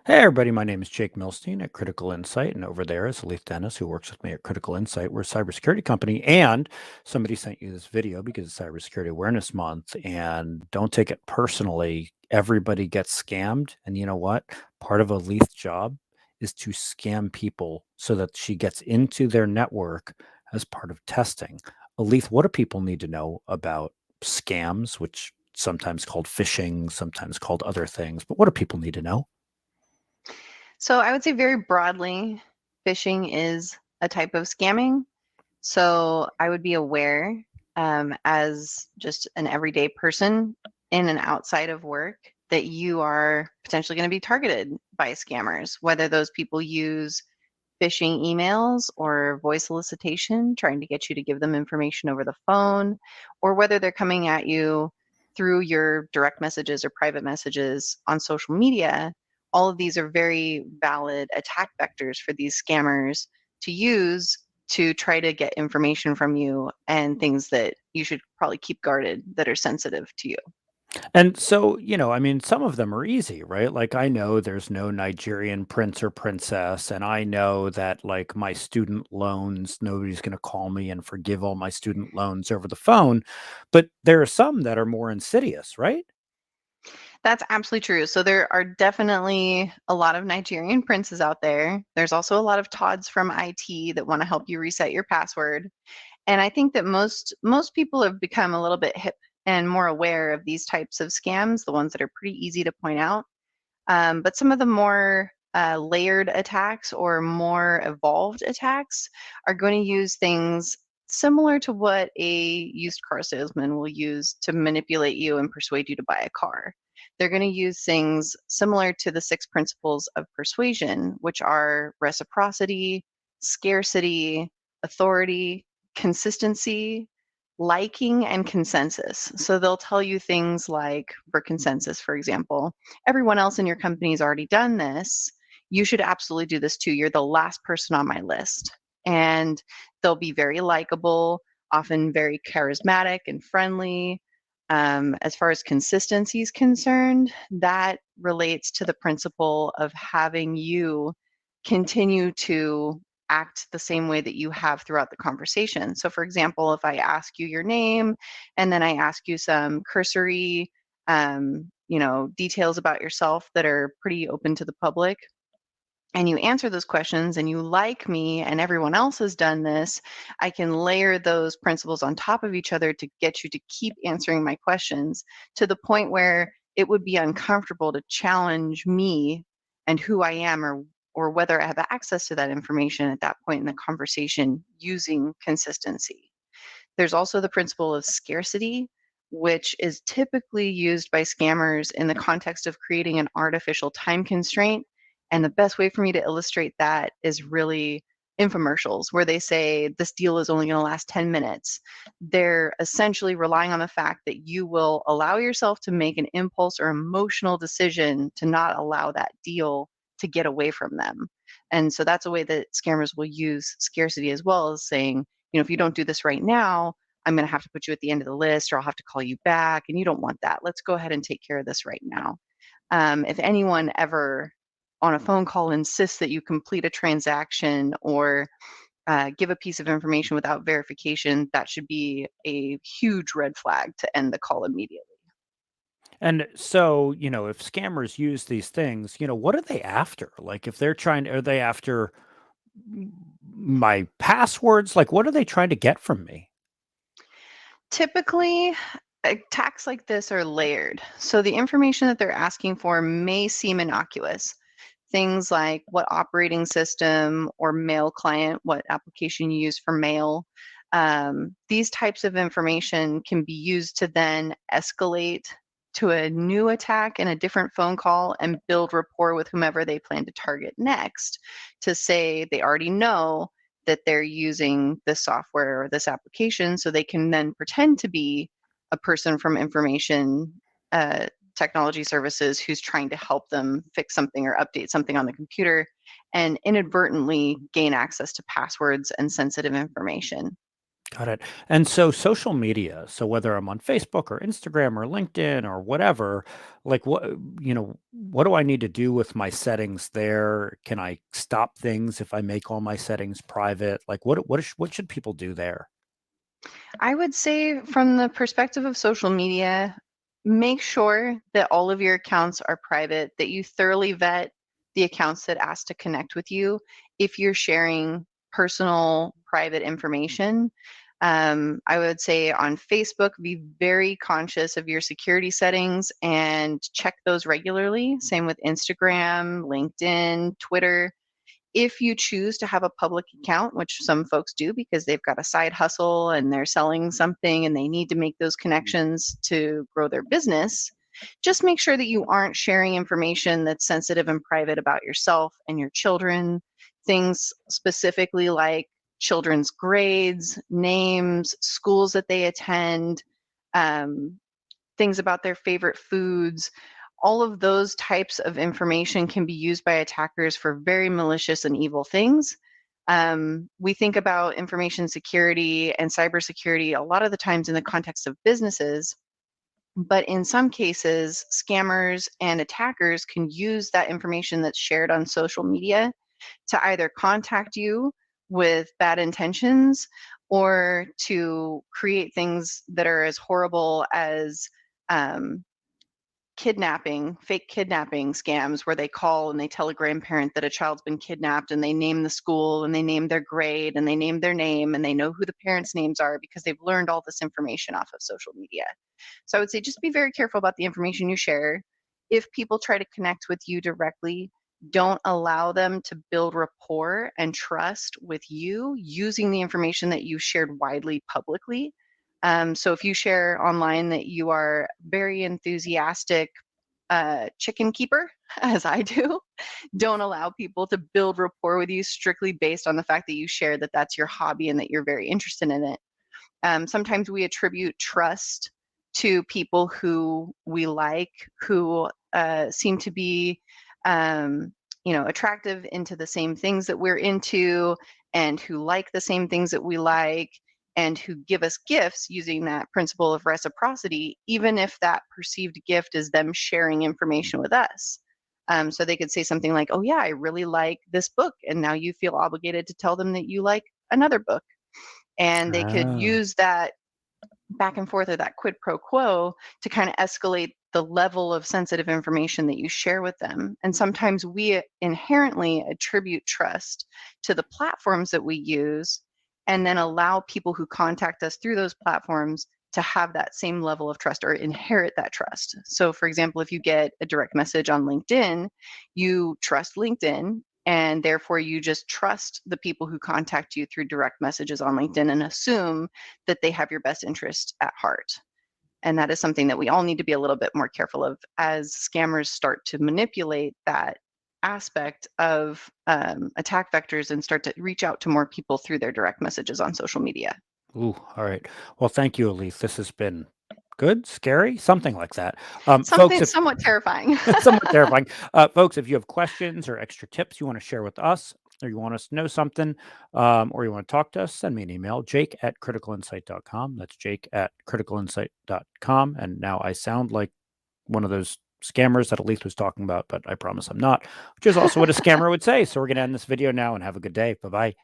Hey everybody, my name is Jake Milstein at Critical Insight, and over there is Leith Dennis, who works with me at Critical Insight. We're a cybersecurity company, and somebody sent you this video because it's Cybersecurity Awareness Month. And don't take it personally. Everybody gets scammed, and you know what? Part of a Leith's job is to scam people so that she gets into their network as part of testing. Leith, what do people need to know about scams, which sometimes called phishing, sometimes called other things? But what do people need to know? So I would say very broadly, phishing is a type of scamming. So I would be aware as just an everyday person in and outside of work that you are potentially going to be targeted by scammers, whether those people use phishing emails or voice solicitation, trying to get you to give them information over the phone, or whether they're coming at you through your direct messages or private messages on social media. All of these are very valid attack vectors for these scammers to use to try to get information from you and things that you should probably keep guarded that are sensitive to you. And so, I mean, some of them are easy, right? Like I know there's no Nigerian prince or princess, and I know that like my student loans, nobody's going to call me and forgive all my student loans over the phone. But there are some that are more insidious, right? That's absolutely true. So there are definitely a lot of Nigerian princes out there. There's also a lot of Todds from IT that want to help you reset your password. And I think that most people have become a little bit hip and more aware of these types of scams, the ones that are pretty easy to point out. But some of the more layered attacks or more evolved attacks are going to use things similar to what a used car salesman will use to manipulate you and persuade you to buy a car. They're going to use things similar to the six principles of persuasion, which are reciprocity, scarcity, authority, consistency, liking, and consensus. So they'll tell you things like, for consensus, for example, everyone else in your company's already done this. You should absolutely do this too. You're the last person on my list. And they'll be very likable, often very charismatic and friendly. As far as consistency is concerned, that relates to the principle of having you continue to act the same way that you have throughout the conversation. So, for example, if I ask you your name and then I ask you some cursory details about yourself that are pretty open to the public, and you answer those questions and you like me and everyone else has done this, I can layer those principles on top of each other to get you to keep answering my questions to the point where it would be uncomfortable to challenge me and who I am or whether I have access to that information at that point in the conversation using consistency. There's also the principle of scarcity, which is typically used by scammers in the context of creating an artificial time constraint. And the best way for me to illustrate that is really infomercials where they say this deal is only going to last 10 minutes. They're essentially relying on the fact that you will allow yourself to make an impulse or emotional decision to not allow that deal to get away from them. And so that's a way that scammers will use scarcity as well as saying, if you don't do this right now, I'm going to have to put you at the end of the list or I'll have to call you back. And you don't want that. Let's go ahead and take care of this right now. If anyone ever on a phone call insists that you complete a transaction or give a piece of information without verification, that should be a huge red flag to end the call immediately. And so, if scammers use these things, what are they after? Like if are they after my passwords? Like what are they trying to get from me? Typically, attacks like this are layered. So the information that they're asking for may seem innocuous. Things like what operating system or mail client, what application you use for mail. These types of information can be used to then escalate to a new attack and a different phone call and build rapport with whomever they plan to target next to say they already know that they're using this software or this application so they can then pretend to be a person from information technology services who's trying to help them fix something or update something on the computer and inadvertently gain access to passwords and sensitive information. Got it. And so social media, so whether I'm on Facebook or Instagram or LinkedIn or whatever, like what do I need to do with my settings there? Can I stop things if I make all my settings private? Like what should people do there? I would say, from the perspective of social media, make sure that all of your accounts are private, that you thoroughly vet the accounts that ask to connect with you if you're sharing personal, private information. I would say on Facebook, be very conscious of your security settings and check those regularly. Same with Instagram, LinkedIn, Twitter. If you choose to have a public account, which some folks do because they've got a side hustle and they're selling something and they need to make those connections to grow their business, just make sure that you aren't sharing information that's sensitive and private about yourself and your children, things specifically like children's grades, names, schools that they attend, um, things about their favorite foods. All of those types of information can be used by attackers for very malicious and evil things. We think about information security and cybersecurity a lot of the times in the context of businesses, but in some cases, scammers and attackers can use that information that's shared on social media to either contact you with bad intentions or to create things that are as horrible as um, fake kidnapping scams where they call and they tell a grandparent that a child's been kidnapped and they name the school and they name their grade and they name their name and they know who the parents' names are because they've learned all this information off of social media. So I would say just be very careful about the information you share. If people try to connect with you directly, don't allow them to build rapport and trust with you using the information that you shared widely publicly. So if you share online that you are very enthusiastic chicken keeper, as I do, don't allow people to build rapport with you strictly based on the fact that you share that that's your hobby and that you're very interested in it. Sometimes we attribute trust to people who we like, who seem to be, um, attractive into the same things that we're into, and who like the same things that we like, and who give us gifts using that principle of reciprocity, even if that perceived gift is them sharing information with us. So they could say something like, "Oh yeah, I really like this book," and now you feel obligated to tell them that you like another book, and they could Oh. use that back and forth, or that quid pro quo, to kind of escalate the level of sensitive information that you share with them. And sometimes we inherently attribute trust to the platforms that we use and then allow people who contact us through those platforms to have that same level of trust or inherit that trust. So for example, if you get a direct message on LinkedIn, you trust LinkedIn, and therefore you just trust the people who contact you through direct messages on LinkedIn and assume that they have your best interest at heart. And that is something that we all need to be a little bit more careful of as scammers start to manipulate that aspect of attack vectors and start to reach out to more people through their direct messages on social media. Ooh, all right. Well, thank you, Elise. This has been good, scary, something like that. Folks, Something if somewhat terrifying. somewhat terrifying. Folks, if you have questions or extra tips you want to share with us, or you want us to know something, or you want to talk to us, send me an email, jake@criticalinsight.com. That's jake@criticalinsight.com. And now I sound like one of those scammers that Elise was talking about, but I promise I'm not, which is also what a scammer would say. So we're going to end this video now and have a good day. Bye-bye.